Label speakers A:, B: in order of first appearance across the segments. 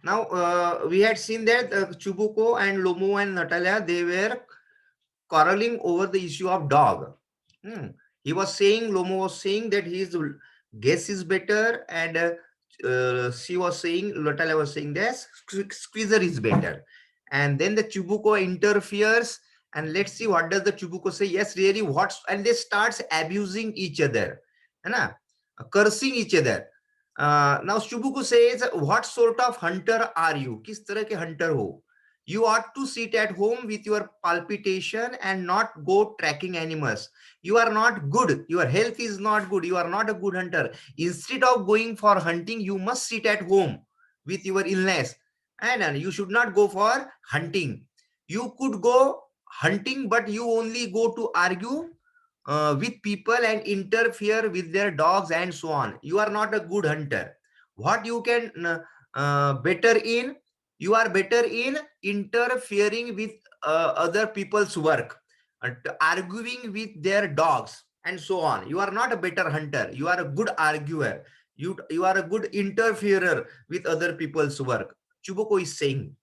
A: Now we had seen that Chubuko and Lomo and Natalia, they were quarreling over the issue of dog. Hmm. He was saying, Lomo was saying that his guess is better, and she was saying, Natalia was saying that Squeezer is better. And then the Chubuko interferes, and let's see what does the Chubuko say. Yes, really, what's, and they starts abusing each other, है ना? Cursing each other. Now Chubuko says, what sort of hunter are you? किस तरह के hunter हो? You ought to sit at home with your palpitation and not go tracking animals. You are not good. Your health is not good. You are not a good hunter. Instead of going for hunting, you must sit at home with your illness. And you should not go for hunting. You could go hunting, but you only go to argue with people and interfere with their dogs and so on. You are not a good hunter. What you can better in, you are better in interfering with other people's work, arguing with their dogs and so on. You are not a better hunter. You are a good arguer. You are a good interferer with other people's work. Chuboko is saying.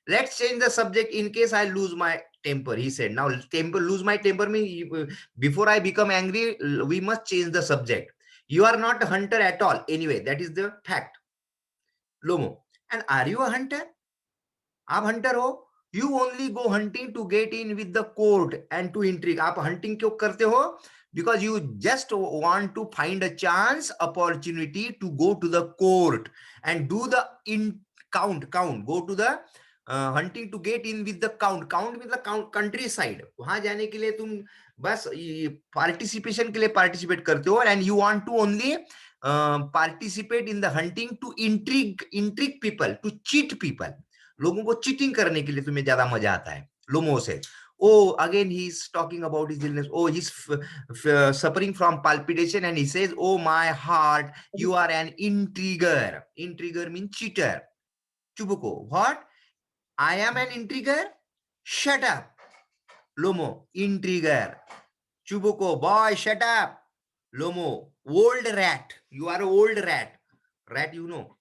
A: Let's change the subject in case I lose my temper, he said. Now, lose my temper means before I become angry, we must change the subject. You are not a hunter at all. Anyway, that is the fact. Lomo. And are you a hunter? आप hunter हो? You only go hunting to get in with the court and to intrigue. आप hunting क्यों करते हो? Because you just want to find a chance, opportunity to go to the court and do the count. Go to the hunting to get in with the count. Count with the country side. वहां जाने के लिए तुम बस participation के लिए participate करते हो, and you want to only participate in the hunting to intrigue people, to cheat people. लोगों को चीटिंग करने के लिए तुम्हें ज्यादा मजा आता है. लोमो से, oh, again he's talking about his illness. Oh, he's suffering from palpitation, and he says, oh my heart, you are an intriguer. Intriguer means cheater. Chubuko, what? I am an intriguer? Shut up. Lomo, intriguer. Chubuko, boy, shut up. Lomo, old rat. You are an old rat. Rat, you know.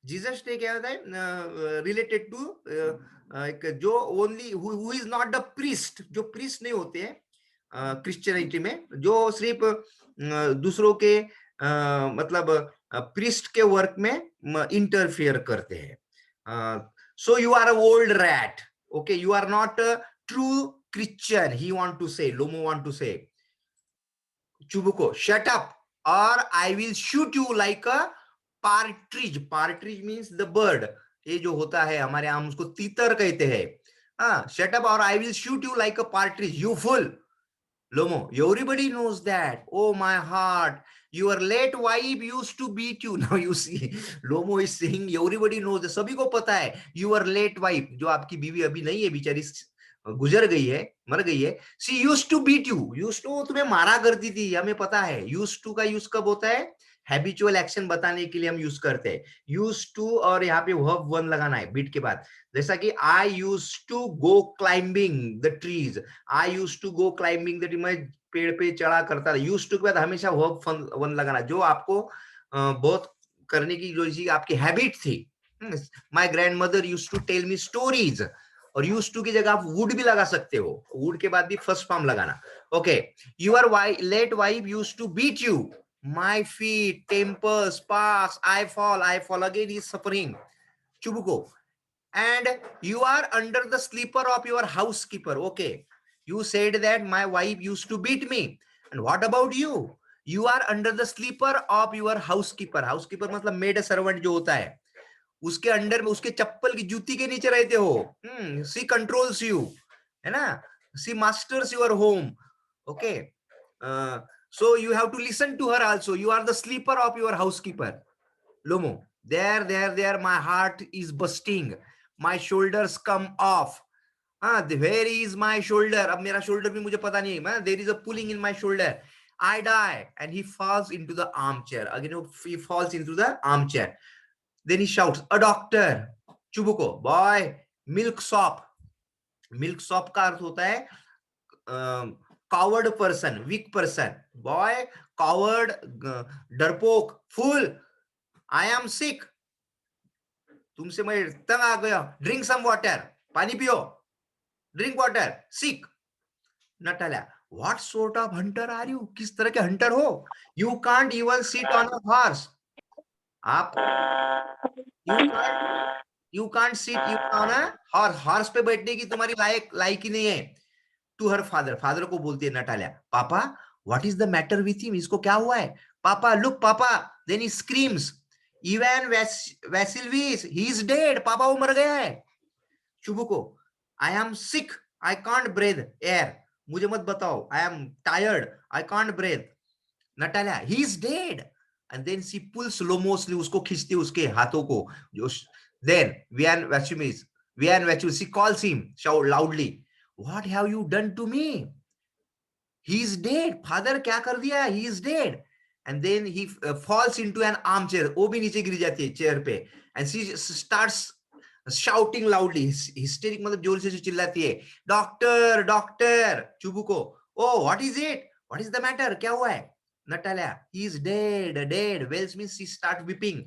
A: Jesus ने क्या होता है related to जो only who is not the priest, जो priest नहीं होते हैं Christianity में, जो सिर्फ दूसरों के मतलब प्रीस्ट के वर्क में इंटरफेयर करते हैं. So you are a old rat. Okay, you are not a true Christian, he want to say, Lomov want to से. चुबुको, shut up or I will shoot you like a partridge. Partridge means the bird. ये जो होता है हमारे यहाँ, हम उसको तीतर कहते हैं. हाँ, shut up or I will shoot you like a partridge. You fool. Lomo, everybody knows that. Oh my heart, your late wife used to beat you. Now you see, Lomo is saying everybody knows that. सभी को पता है your late wife, जो आपकी बीवी अभी नहीं है, बेचारी गुजर गई है, मर गई है. She used to beat you. Used to तुम्हें मारा करती थी, हमें पता है. यूज्ड टू का यूज कब होता है? हैबिचुअल एक्शन बताने के लिए हम यूज करते हैं. यूज्ड टू और यहाँ पे वर्ब वन लगाना है बीट के बाद. जैसा कि I used to go climbing the trees. I used to go climbing the tree, मैं पेड़ पे चढ़ा करता था. यूज्ड टू के बाद हमेशा वर्ब वन लगाना, जो आपको बहुत करने की जो आपकी हैबिट थी. My grandmother used to tell me stories. और यूज टू की जगह आप वुड भी लगा सकते हो. वुड के बाद भी फर्स्ट फॉर्म लगाना. Okay, your late wife use to beat you. My feet tempers pass, I fall again is suffering. Chubukov, and you are under the sleeper of your housekeeper. Okay, you said that my wife used to beat me, and what about you? You are under the sleeper of your housekeeper. Housekeeper मतलब maid servant जो होता है, उसके under में, उसके चप्पल की जूती के नीचे रहते हो. सी कंट्रोल्स यू, है ना. She masters your home. Okay, so you have to listen to her also. You are the slipper of your housekeeper. Lomo, there my heart is bursting, my shoulders come off. Where is my shoulder? अब मेरा shoulder भी मुझे पता नहीं है. There is a pulling in my shoulder. I die. And he falls into the armchair. Again, he falls into the armchair. Then he shouts, a doctor. Chubuko, boy, milk sop. Milk sop का अर्थ होता है coward person, weak person. Boy, coward, डरपोक, fool. I am sick. तुमसे मैं तंग आ गया, drink some water, पानी पियो, drink water, sick. Natalya, what sort of hunter are you? किस तरह के हंटर हो? You can't even sit on a horse. आप you can't you can't sit even on a horse. Horse पे बैठने की तुम्हारी लायकी नहीं है. टू हर फादर, फादर को बोलती है Natalya, papa what is the matter with him? इसको क्या हुआ है? Papa, look papa. Then he screams, Ivan Vassilevitch, he is dead. Papa वो मर गया है. Chubukov, I am sick, I can't breathe air. मुझे मत बताओ, I am tired, I can't breathe. Natalya, he is dead. And then she pulls Lomo's sleeve, उसको खींचती उसके हाथों को. जो then Ivan Vassilevitch, she calls him shout loudly, what have you done to me? He is dead. Father क्या कर दिया? He is dead. And then he falls into an arm chair. वो भी नीचे गिर जाती है चेयर पे. And she starts shouting loudly, hysteric मतलब जोर से चिल्लाती है, doctor doctor. Chubukov, oh what is it? What is the matter? क्या हुआ है? Natalya, he is dead dead. Wails means she start weeping.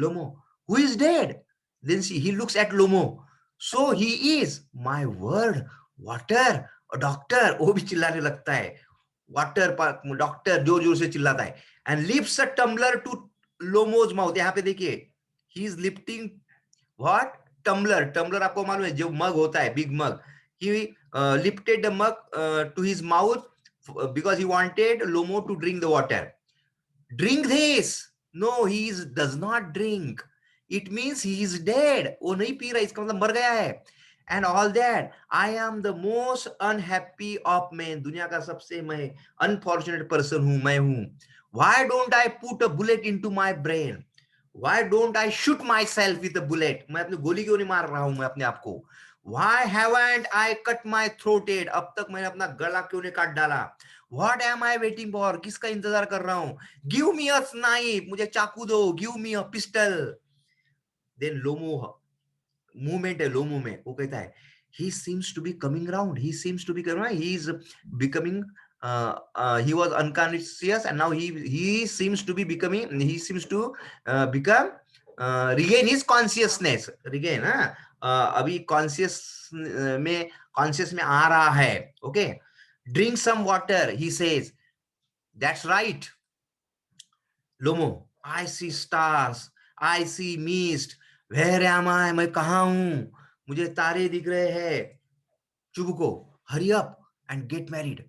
A: Lomo, who is dead? Then he looks at Lomo. So he is, my word, water, doctor. वो भी चिल्लाने लगता है, water doctor, जोर जोर से चिल्लाता है. And lifts a tumbler to Lomo's mouth. यहाँ पे देखिए, he is lifting what? Tumbler. Tumbler आपको मालूम है, जो मग होता है, big mug. He lifted the mug to his mouth because he wanted Lomo to drink the water. Drink this. No, does not drink. It means he is dead. वो नहीं P रहा, इसका मतलब मर गया है. And all that. I am the most unhappy of men. दुनिया का सबसे मैं unfortunate person हूँ, मैं हूँ. Why don't I put a bullet into my brain? Why don't I shoot myself with a bullet? मैं अपनी गोली क्यों नहीं मार रहा हूँ मैं अपने आप को? Why haven't I cut my throat? अब तक मैंने अपना गला क्यों नहीं काट डाला? What am I waiting for? किसका इंतजार कर रहा हूँ? Give me a knife. मुझे चाकू दो. Give me a pistol. Then Lomo, movement है लोमो में, वो कहता है, he seems to be coming round. He seems to be coming round. He is becoming he was unconscious and now he seems to be becoming, he seems to become regain his consciousness. Regain, अभी conscious में आ रहा है. Okay, drink some water, he says. That's right Lomo, I see stars, I see mist, where am I? मैं कहां हूं? मुझे तारे दिख रहे हैं. Chubukov, hurry up and get married.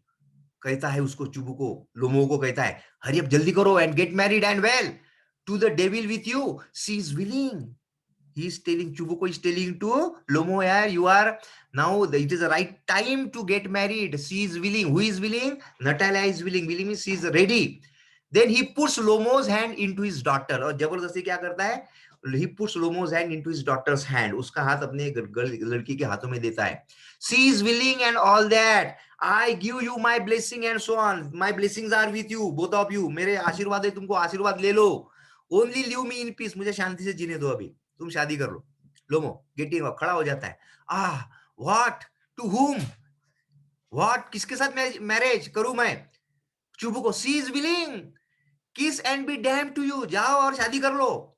A: कहता है उसको, चुबुको लोमो को कहता है, हरी अप, जल्दी करो, and get married and well to the devil with you, she is willing. He is telling, Chubuko is telling to Lomo, yaar, you are now, it is the right time to get married. She is willing. Who is willing? Natalia is willing. Willing means she is ready. Then he puts Lomo's hand into his daughter. और जबरदस्ती क्या करता है? He puts Lomo's hand into his daughter's hand. उसका हाथ अपने लड़की के हाथों में देता है. She is willing and all that. I give you my blessing and so on. My blessings are with you, both of you. मेरे आशीर्वाद है, तुमको आशीर्वाद ले लो. Only leave me in peace. मुझे शांति से जीने दो अभी. तुम शादी कर लो. लोमो गेटिंग अप, खड़ा हो जाता है. व्हाट? To whom? व्हाट? किसके साथ मैरिज करूं मैं? Chubukov, she is willing. Kiss and be damned to you. जाओ और शादी कर लो.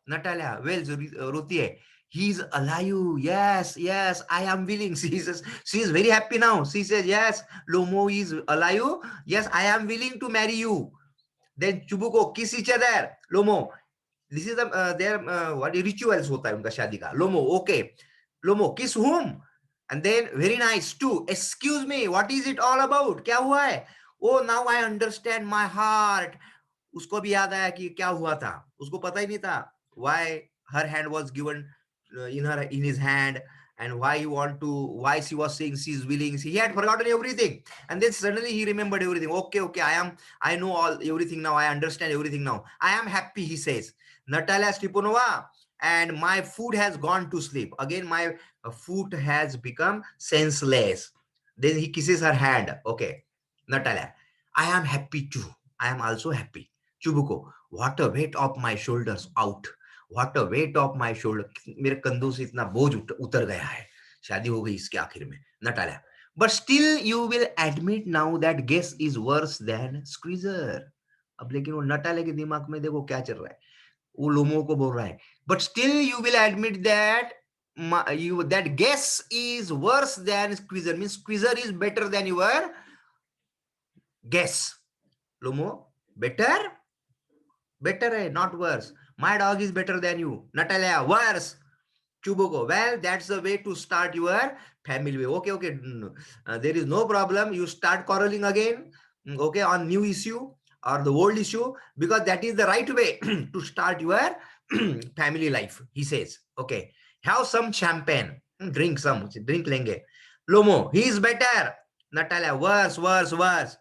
A: नटाल्या वेल रोती है, he is alive. Yes, yes, I am willing. She is very happy now. She says, yes, Lomo is alive. Yes, I am willing to marry you. Then Chubuko, kiss each other. Lomo, this is their what rituals होता है उनका शादी का. Lomo, okay. Lomo, kiss whom? And then very nice too. Excuse me, what is it all about? क्या हुआ है? Oh, now I understand my heart. उसको भी याद आया कि क्या हुआ था. उसको पता ही नहीं था why her hand was given in his hand, and why she was saying she is willing. He had forgotten everything, and then suddenly he remembered everything. Okay, I know everything now. I understand everything now. I am happy, he says. Natalia Stipanova, and my food has gone to sleep. Again, my food has become senseless. Then he kisses her hand. Okay, Natalia, I am happy too. I am also happy. Chubuko, what a weight of my shoulders out. What a weight of my shoulder. मेरे कंधों से इतना बोझ उतर गया है. शादी हो गई इसके आखिर में. नटाल्या, but still you will admit now that guess is worse than squeezer. अब लेकिन वो नटाल्या के दिमाग में देखो क्या चल रहा है. वो लोमो को बोल रहा है. But still you will admit that that guess is worse than squeezer. Means squeezer is better than your guess. Lomo, better? Better hai, not worse. My dog is better than you. Natalia, worse. Chuboko, well, that's the way to start your family way. Okay, okay. There is no problem. You start quarreling again, okay, on new issue or the old issue, because that is the right way to start your family life, he says. Okay, have some champagne. Drink some. Drink lenge. Lomo, he is better. Natalia, worse, worse, worse.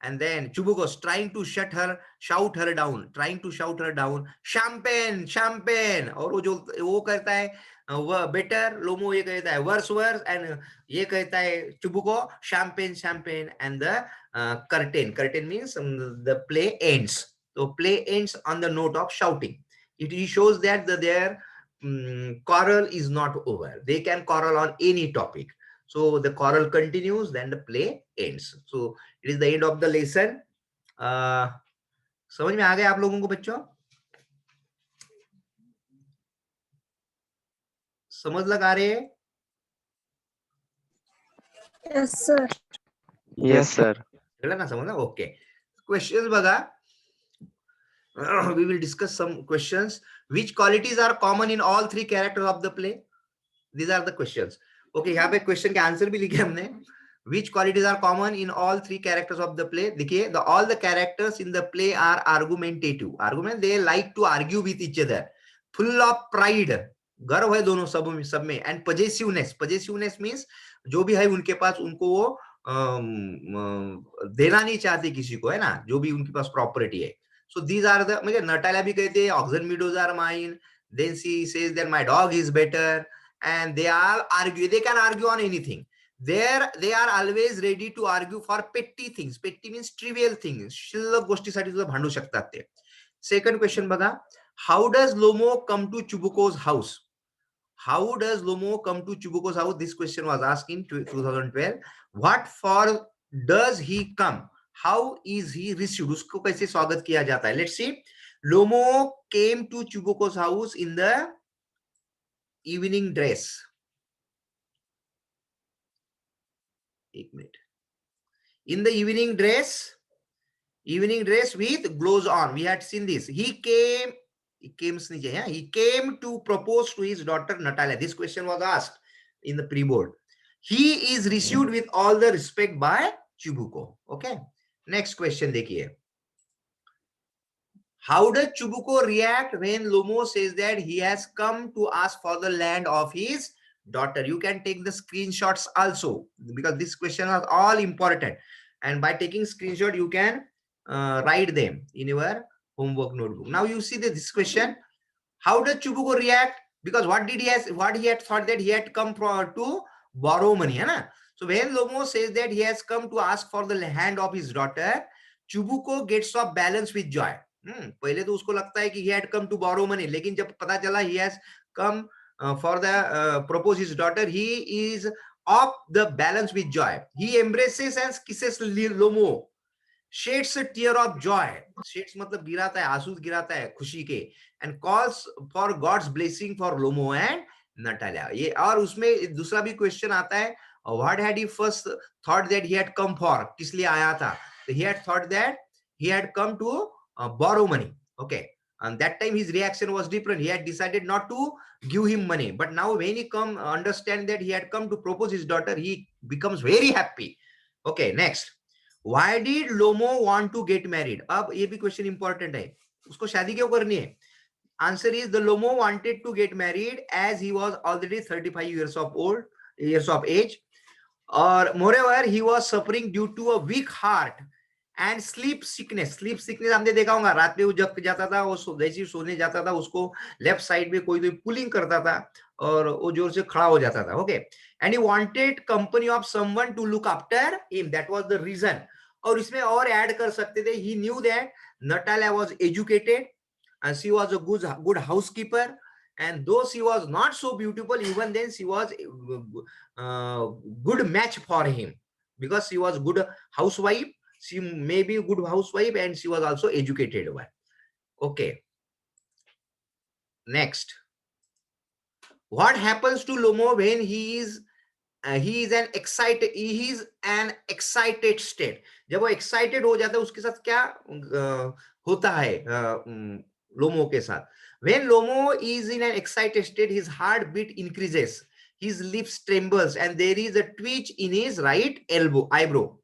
A: And then Chubukos trying to shout her down, champagne, champagne. और वो कहता है वो better, लोमो ये कहता है worse, worse, and ये कहता है Chubuko, champagne, champagne, and the curtain means the play ends. So play ends on the note of shouting. It shows that their quarrel is not over. They can quarrel on any topic. So the quarrel continues, then the play ends. So it is the end of the lesson. समझ में आ गया आप लोगों को बच्चों? समझ लगा रहे?
B: Yes, sir.
C: Yes, sir.
A: कळलं ना समजलं? Okay. Questions बघा. We will discuss some questions. Which qualities are common in all three characters of the play? These are the questions. Okay, यहाँ पे question के आंसर भी लिखे हमने. Which qualities are common in all three characters of the play? देखिए, all the characters in the play are argumentative. Argument, they like to argue with each other. Full of pride. गर्व है दोनों सब में. And possessiveness. Possessiveness means जो भी है उनके पास उनको वो देना नहीं चाहते किसी को, है ना, जो भी उनके पास प्रॉपर्टी है. So these are the, मुझे नटाला भी कहते हैं oxen meadows are mine. Then she says that my dog is better. And they all argue. They can argue on anything. There they are always ready to argue for petty things. Petty means trivial things. शिल्लक गोष्टीसाठी सुद्धा भांडू शकतात ते. Second question बघा. How does Lomo come to Chubuko's house? How does Lomo come to Chubuko's house? This question was asked in 2012. What for does he come? How is he received? उसको कैसे स्वागत किया जाता है? Let's see. Lomo came to Chubuko's house in the evening dress. एक minute. In the evening dress with gloves on. We had seen this. He came to propose to his daughter Natalia. This question was asked in the pre-board. He is received with all the respect by Chubuko. Okay. Next question देखिए. How does Chubuko react when Lomo says that he has come to ask for the land of his daughter? You can take the screenshots also, because this question is all important. And by taking screenshot, you can write them in your homework notebook. Now you see this question. How does Chubuko react? Because what he had thought that he had come to borrow money, है ना? So when Lomo says that he has come to ask for the hand of his daughter, Chubuko gets off balance with joy. पहले तो उसको लगता है कि he had come to borrow money, लेकिन जब पता चला he has come for the propose his daughter, he is off the balance with joy. He embraces and kisses Lomo, sheds a tear of joy. Sheds मतलब गिराता है, आंसू गिराता है खुशी के, and calls for God's blessing for Lomo and Natalia. ये और उसमें दूसरा भी क्वेश्चन आता है, what had he first thought that he had come for? किस लिए आया था? So he had thought that he had come to borrow money. Okay. And that time his reaction was different. He had decided not to give him money. But now when he understand that he had come to propose his daughter, he becomes very happy. Okay, next. Why did Lomo want to get married? अब ये भी question important है. उसको शादी क्यों करनी है? Answer is the Lomo wanted to get married as he was already 35 years of age. Or moreover, he was suffering due to a weak heart and sleep sickness. हमने देखा होगा, रात में वो जब जाता था, वो जैसे ही सोने जाता था, उसको लेफ्ट साइड में कोई पुलिंग करता था और वो जोर से खड़ा हो जाता था. Okay. And he wanted company of someone to look after him. That was the reason. और इसमें और ऐड कर सकते थे, he knew that Natalia was educated and she was a good housekeeper, and though she was not so beautiful, even then she was good match for him because she was good housewife. She may be a good housewife and she was also educated one. Okay. Next, what happens to Lomo when he is an excited state? जब वो excited हो जाता है उसके साथ क्या होता है लोमो के साथ? When Lomo is in an excited state, his heartbeat increases, his lips trembles, and there is a twitch in his right eyebrow.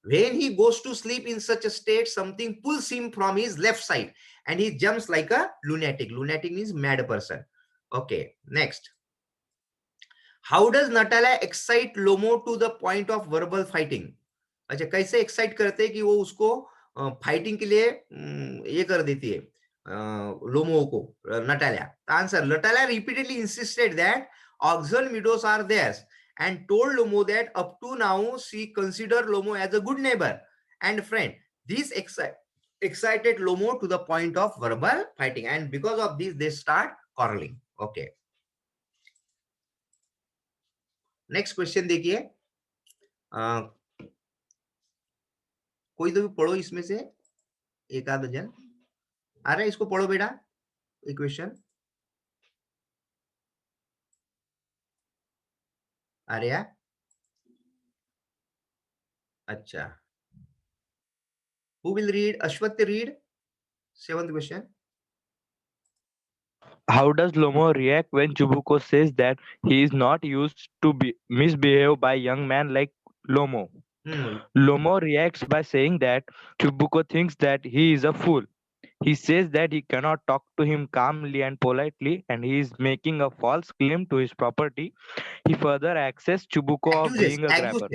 A: When he goes to sleep in such a state, something pulls him from his left side, and he jumps like a lunatic. Lunatic means mad person. Okay, next. How does Natalia excite Lomo to the point of verbal fighting? अच्छा, कैसे excite करते हैं कि वो उसको fighting के लिए ये कर देती है लोमो को, Natalia? Answer, Natalia repeatedly insisted that oxen meadows are theirs and told Lomo that up to now she considered Lomo as a good neighbor and friend. This excited Lomo to the point of verbal fighting, and because of this they start quarreling. Okay, next question देखिए, कोई तो भी पढ़ो इसमें से, एक आध जन आ रहा है, इसको पढ़ो बेटा, एक क्वेश्चन आ रहा है? अच्छा, who will read? Ashwat, read 7th question.
C: How does Lomo react when Chubuko says that he is not used to be misbehave by young man like Lomo? Lomo reacts by saying that Chubuko thinks that he is a fool. He says that he cannot talk to him calmly and politely, and he is making a false claim to his property. He further accuses Chubuko of being a grabber.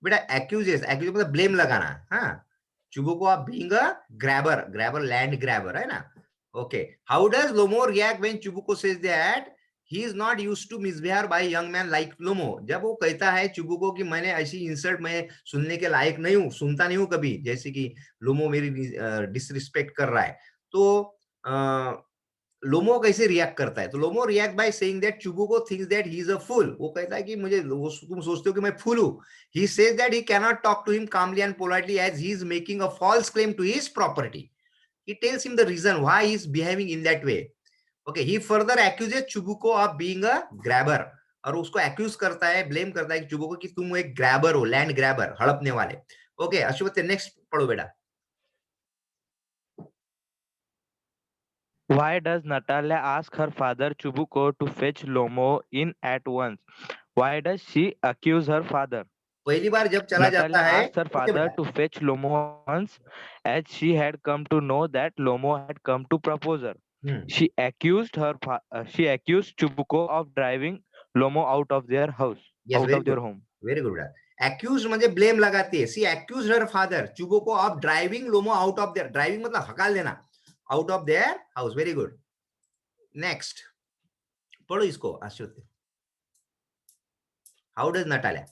A: बेटा accuses मतलब blame लगाना. हाँ, Chubuko of being a grabber, land grabber है ना? Okay, how does Lomo react when Chubuko says that he is not used to misbehave by young man like Lomo? जब वो कहता है चुबुको कि मैंने ऐसी इंसल्ट मैं सुनने के लायक नहीं हूँ, सुनता नहीं हूँ कभी, जैसे कि लोमो मेरी डिसरिस्पेक्ट कर रहा है, तो लोमो कैसे रिएक्ट करता है? तो Lomo react by saying that Chubukov thinks that he is a fool. वो कहता है कि तुम सोचते हो कि मैं फूल हूं. He says that he can not talk to him calmly and politely as he is making a false claim to his property. He tells him the reason why he is behaving in that way. Okay, he further accuses Chubuko of being a grabber, और उसको accuse करता है, blame करता है कि चुबुको कि तुम एक grabber हो, land grabber, हड़पने वाले. Okay, अश्वत, next पढ़ो बेटा.
C: Why does Natalia ask her father Chubuko to fetch Lomo in at once? Why does she accuse her father?
A: पहली बार जब चला जाता
C: Natalia
A: है,
C: asked her father to fetch Lomo once, as she had come to know that Lomo had come to propose her. She accused Chubuko of driving Lomo out of their house,
A: yes,
C: out of their home.
A: Very good. Accused म्हणजे blame लगाती है. She accused her father Chubuko of driving Lomo out of their, driving मतलब हकाल देना, out of their house. Very good. Next, पढ़ो इसको अश्वत. How does Natalia?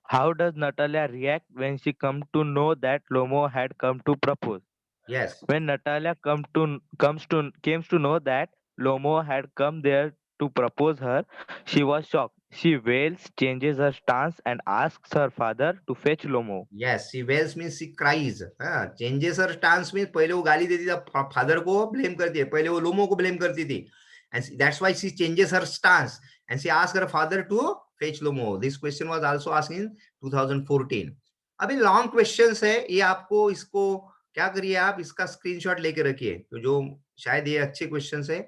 C: How does Natalia react when she comes to know that Lomo had come to propose?
A: Yes.
C: When Natalia came to know that Lomo had come there to propose her, she was shocked. She wails, changes her stance, and asks her father to fetch Lomo.
A: Yes, she wails means she cries. Changes her stance means पहले वो गाली देती थी, father को blame करती है, पहले वो लोमो को ब्लेम करती थी, and that's why she changes her stance and she asks her father to fetch Lomo. This question was also asked in 2014. अभी लॉन्ग क्वेश्चंस है ये, आपको इसको क्या करिए, आप इसका स्क्रीनशॉट लेके रखिए, तो जो शायद ये अच्छे क्वेश्चंस है,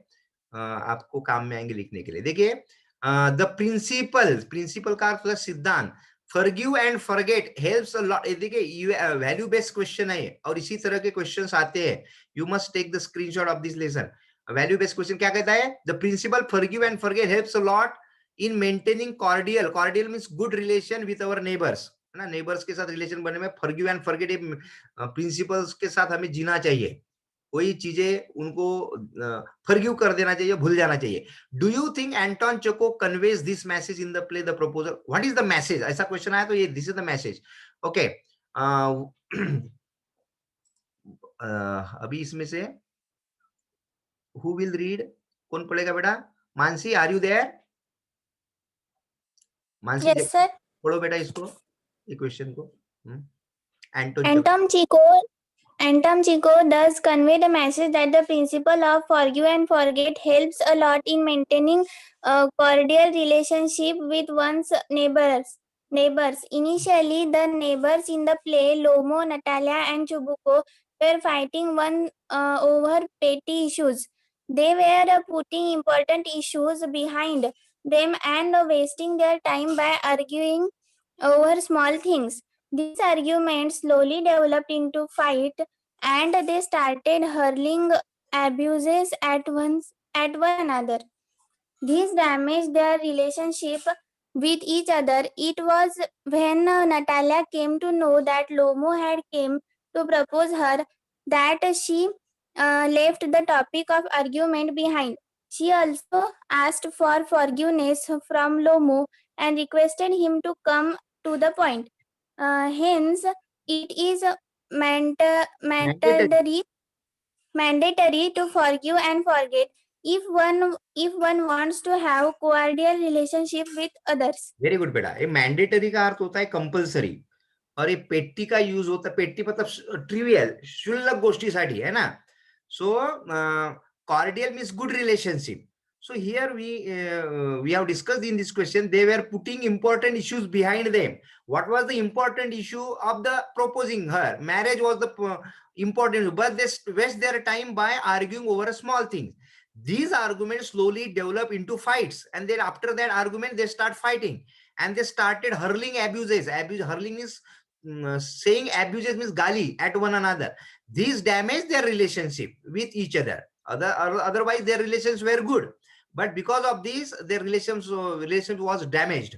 A: आपको काम में आएंगे लिखने के लिए. देखिए, द प्रिंसिपल का अर्थ सिद्धांत, forgive and forget helps a lot. देखिए वैल्यू बेस्ड क्वेश्चन है और इसी तरह के क्वेश्चंस आते हैं. You must take the screenshot of this lesson. Value based question क्या कहता है? The principle forgive and forget helps a lot in maintaining cordial means good relation with our neighbours, है ना? नेबर्स के साथ रिलेशन बनने में फॉरगिव एंड फॉरगेट प्रिंसिपल्स के साथ हमें जीना चाहिए. कोई चीजें उनको फॉरगिव कर देना चाहिए, भूल जाना चाहिए. Do you think Anton Chekhov conveys this message in the play the proposal? What is the message? ऐसा क्वेश्चन आया तो ये this is the message. Okay, अभी इसमें से हु विल रीड? कौन पढ़ेगा बेटा? Mansi, are you there? Mansi,
B: yes sir.
A: पढ़ो बेटा इसको, ये क्वेश्चन को. एंटोन
B: एंटम जी को
D: Anton Chico thus conveyed a message that the principle of forgive and forget helps a lot in maintaining a cordial relationship with one's neighbors. Initially, the neighbors in the play, Lomo, Natalia, and Chubuko, were fighting one over petty issues. They were putting important issues behind them and wasting their time by arguing over small things. These arguments slowly developed into fight and they started hurling abuses at one another. These damaged their relationship with each other. It was when Natalia came to know that Lomo had came to propose her that she left the topic of argument behind. She also asked for forgiveness from Lomo and requested him to come to the point. Hence, it is
A: Mandatory.
D: mandatory to forgive and forget if one wants to have cordial relationship with others.
A: Very good बेटा. ये mandatory का अर्थ होता है compulsory, और ये patty का use होता है, पेट्टी मतलब ट्रिवियल, क्षुल्लक गोष्टीसाठी है ना. So cordial means good relationship. So here we have discussed in this question, they were putting important issues behind them. What was the important issue of the proposing her? Marriage was the important issue, but they waste their time by arguing over a small thing. These arguments slowly develop into fights, and then after that argument they start fighting, and they started hurling abuses. Hurling is saying abuses means gali at one another. These damage their relationship with each other. Otherwise their relations were good, but because of this their relationship was damaged.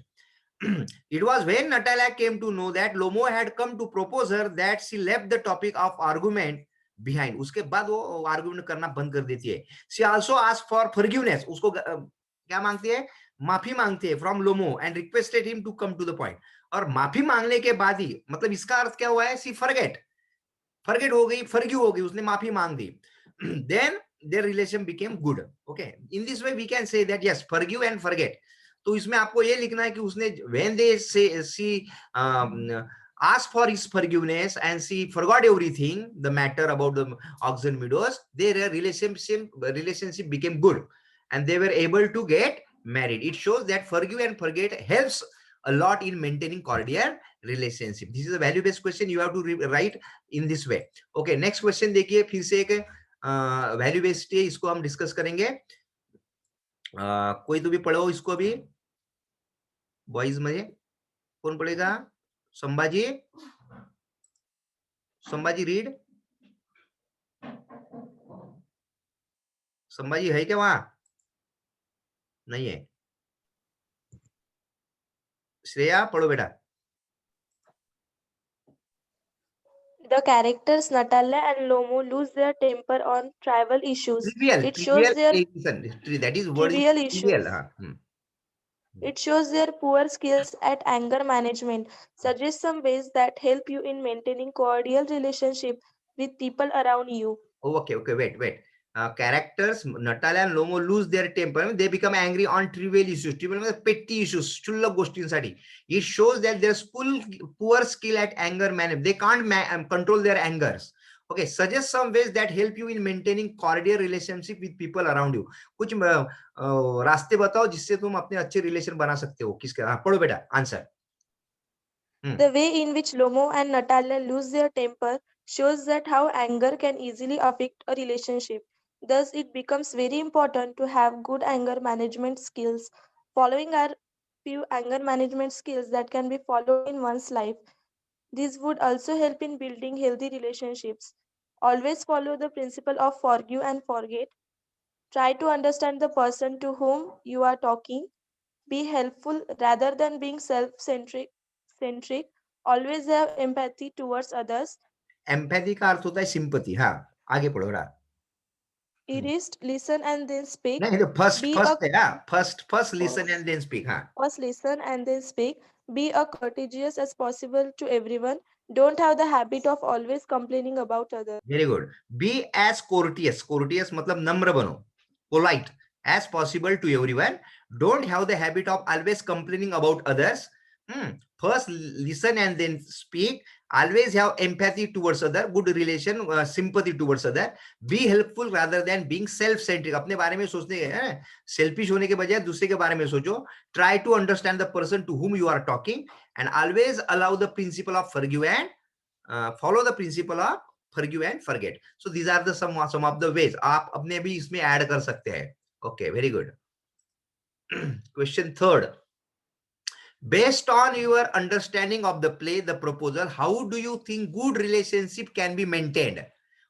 A: It was when Natalia came to know that Lomo had come to propose her that she left the topic of argument behind. उसके बाद वो argument करना बंद कर देती है. She also asked for forgiveness. उसको क्या मांगती है? माफी मांगती है from Lomo and requested him to come to the point. और माफी मांगने के बाद ही, मतलब इसका अर्थ क्या हुआ है? She forget हो गई, forgive हो गई, उसने माफी मांग दी. Then their relation became good. Okay, in this way we can say that yes, forgive and forget. तो इसमें आपको ये लिखना है कि उसने when they say she asked for his forgiveness and she forgot everything, the matter about the Oxen Meadows, their relationship became good and they were able to get married. It shows that forgive and forget helps a lot in maintaining cordial relationship. This is a value based question, you have to write in this way. Okay, next question देखिए, फिर से एक value based है, इसको हम discuss करेंगे. कोई तो भी पढ़ो इसको भी, बॉयज में कौन पढ़ेगा? संभाजी रीड. संभाजी है क्या वहां? नहीं है. श्रेया पढ़ो बेटा.
E: The characters Natalia and Lomo lose their temper on trivial issues. It shows their
A: that is word
E: trivial
A: is
E: issues.
A: trivial.
E: It shows their poor skills at anger management. Suggest some ways that help you in maintaining cordial relationship with people around you.
A: Okay, wait. Characters Natalia and Lomo lose their temper. They become angry on trivial issues. Trivial means petty issues. क्षुल्लक गोष्टींसाठी. It shows that there's poor skill at anger management. They can't control their angers. Okay, suggest some ways that help you in maintaining cordial relationship with people around you. कुछ रास्ते बताओ जिससे तुम अपने अच्छे relation बना सकते हो. किसके? पढ़ो बेटा, answer.
E: The way in which Lomo and Natalia lose their temper shows that how anger can easily affect a relationship. Thus, it becomes very important to have good anger management skills. Following are few anger management skills that can be followed in one's life. This would also help in building healthy relationships. Always follow the principle of forgive and forget. Try to understand the person to whom you are talking. Be helpful rather than being self-centric. Always have empathy towards others.
A: Empathy का अर्थ होता है sympathy. हाँ, आगे पढ़ो रहा.
E: Erist, listen and then speak.
A: नहीं, first है. हाँ, first listen and then speak. हाँ,
E: First listen and then speak. Be as courteous as possible to everyone. Don't have the habit of always complaining about others.
A: Very good. Be as courteous मतलब नम्र बनो, polite as possible to everyone. Don't have the habit of always complaining about others. First listen and then speak. Always have empathy towards other, good relation, sympathy towards other. Be helpful rather than being self-centric. अपने बारे में सोचने के, selfish होने के बजाय दूसरे के बारे में सोचो. Try to understand the person to whom you are talking, and always allow the principle of forgive and follow the principle of forgive and forget. So these are the some of the ways. आप अपने भी इसमें add कर सकते हैं. Okay, very good. Question third. Based on your understanding of the play, the proposal, how do you think good relationship can be maintained?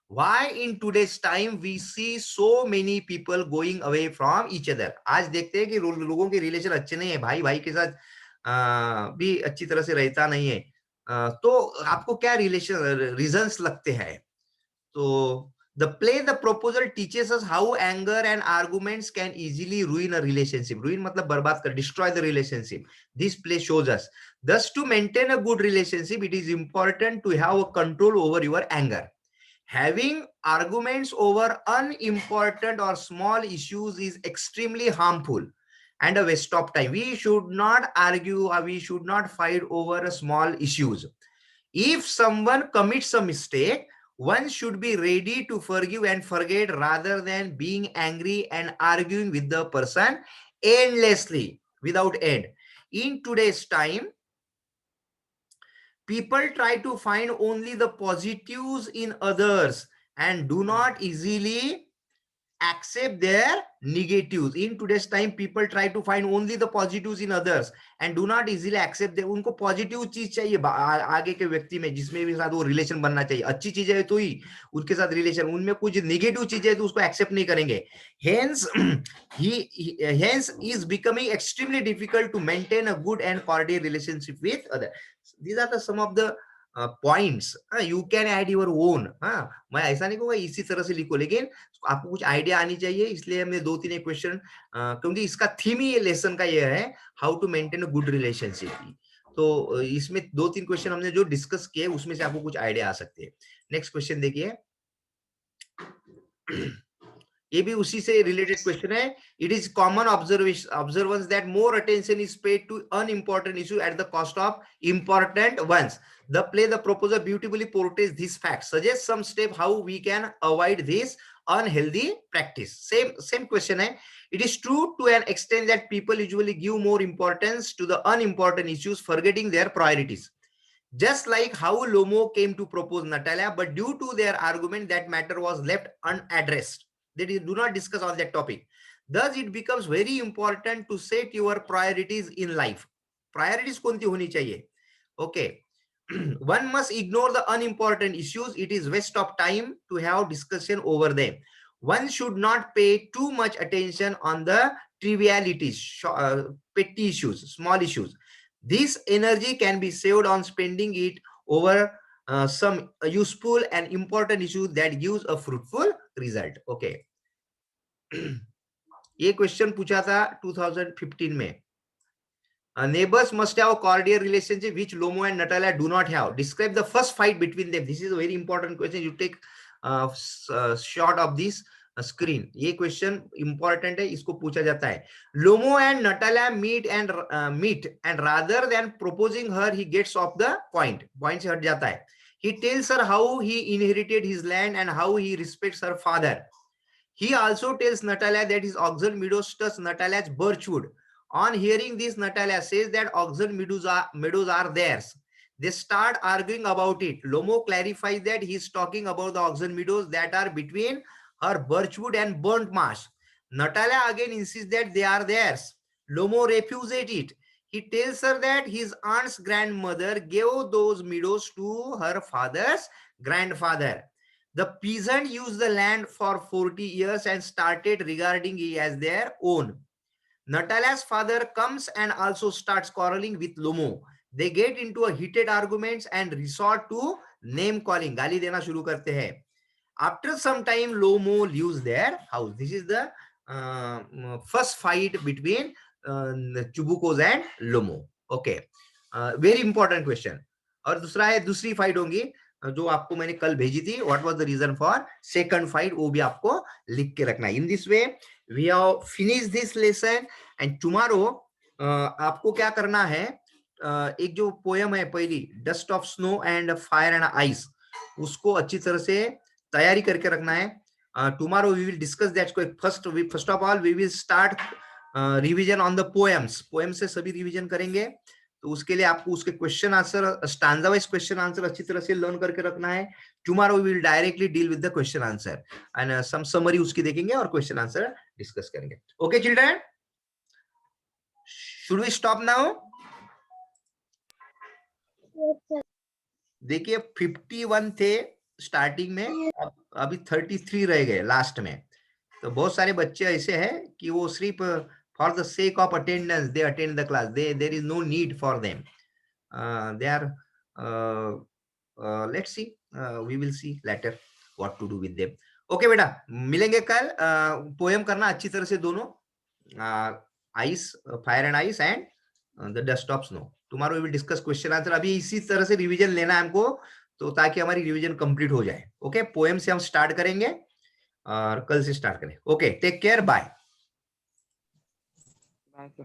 A: Why in today's time we see so many people going away from each other? आज देखते हैं कि लोगों के relation अच्छे नहीं है, भाई भाई के साथ भी अच्छी तरह से रहता नहीं है. तो आपको क्या रीजंस लगते हैं? तो the play, the proposal teaches us how anger and arguments can easily ruin a relationship. Ruin मतलब बर्बाद कर, destroy the relationship. This play shows us. Thus, to maintain a good relationship, it is important to have a control over your anger. Having arguments over unimportant or small issues is extremely harmful and a waste of time. We should not argue or we should not fight over small issues. If someone commits a mistake, one should be ready to forgive and forget rather than being angry and arguing with the person endlessly without end. In today's time, people try to find only the positives in others and do not easily accept their negatives. In today's time, people try to find only the positives in others and do not easily accept them. उनको positive चीज चाहिए आगे के व्यक्ति में, जिसमें भी साथ वो रिलेशन बनना चाहिए. अच्छी चीजें है तो ही उनके साथ रिलेशन, उनमें कुछ नेगेटिव चीजें है तो उसको एक्सेप्ट नहीं करेंगे. Hence, hence is becoming extremely difficult to maintain a good and cordial relationship with others. These are the some of the points. You can add your own. मैं ऐसा नहीं कहूंगा इसी तरह से लिखो, लेकिन आपको कुछ आइडिया आनी चाहिए, इसलिए हमने 2-3 क्वेश्चन, क्योंकि इसका थीम ही लेसन का ये है, how to maintain a good relationship. तो इसमें 2-3 क्वेश्चन हमने जो डिस्कस किए उसमें से आपको कुछ आइडिया आ सकते हैं. नेक्स्ट क्वेश्चन देखिए. ये भी उसी से रिलेटेड क्वेश्चन है. It is common observance that more attention is paid to unimportant issue at the cost of important ones. The play, the proposer beautifully portrays this fact. Suggest some step how we can avoid this unhealthy practice. Same question hai. It is true to an extent that people usually give more importance to the unimportant issues, forgetting their priorities. Just like how Lomo came to propose Natalia, but due to their argument, that matter was left unaddressed. They do not discuss on that topic. Thus, it becomes very important to set your priorities in life. Priorities konti honi chahiye. Okay. One must ignore the unimportant issues. It is waste of time to have discussion over them. One should not pay too much attention on the trivialities, petty issues, small issues. This energy can be saved on spending it over some useful and important issues that gives a fruitful result. Okay. ये question पूछा था 2015 में. Neighbors must have a cordial relationship which Lomo and Natalia do not have. Describe the first fight between them. This is a very important question. You take shot of this screen. ये question important है, इसको पूछा जाता है. Lomo and Natalia meet and rather than proposing her, he gets off the point से हट जाता है. He tells her how he inherited his land and how he respects her father. He also tells Natalia that his oxen meadows touch Natalia's birchwood. On hearing this, Natalia says that oxen meadows are theirs. They start arguing about it. Lomo clarifies that he is talking about the oxen meadows that are between her birchwood and burnt marsh. Natalia again insists that they are theirs. Lomo refuses it. He tells her that his aunt's grandmother gave those meadows to her father's grandfather. The peasant used the land for 40 years and started regarding it as their own. Natalia's father comes and also starts quarreling with Lomo. They get into a heated arguments and resort to name calling. गाली देना शुरू करते हैं. After some time, Lomo leaves their house. This is the first fight between Chubukos and Lomo. Okay, very important question. और दूसरा है, दूसरी fight होंगी जो आपको मैंने कल भेजी थी. What was the reason for second fight, वो भी आपको लिख के रखना है. In this way we have finish this lesson and tomorrow आपको क्या करना है, एक जो पोयम है पहली, dust of snow and fire and ice, उसको अच्छी तरह से तैयारी करके रखना है. Tomorrow we will discuss that. First of all we will start revision on the poems. Poem से सभी रिवीजन करेंगे. तो उसके लिए आपको उसके question answer, stanza wise question answer अच्छी तरह से लर्न करके रखना है. Tomorrow we will directly deal with the question answer and some summary उसकी देखेंगे और क्वेश्चन आंसर डिस्कस करेंगे. Okay children, should we stop now? देखिए 51 थे स्टार्टिंग में, अभी 33 रह गए लास्ट में. तो बहुत सारे बच्चे ऐसे हैं कि वो सिर्फ for the sake of attendance they attend the class. There is no need for them. They are, let's see, we will see later what to do with them. Okay बेटा, मिलेंगे कल. पोएम करना अच्छी तरह से दोनों, ice, fire and ice and the dust of snow. Tomorrow we will discuss question answer. अभी इसी तरह से रिवीजन लेना है हमको, तो ताकि हमारी रिवीजन कंप्लीट हो जाए. ओके, पोएम से हम स्टार्ट करेंगे और कल से स्टार्ट करें. Okay, take care, bye.
C: Bye sir.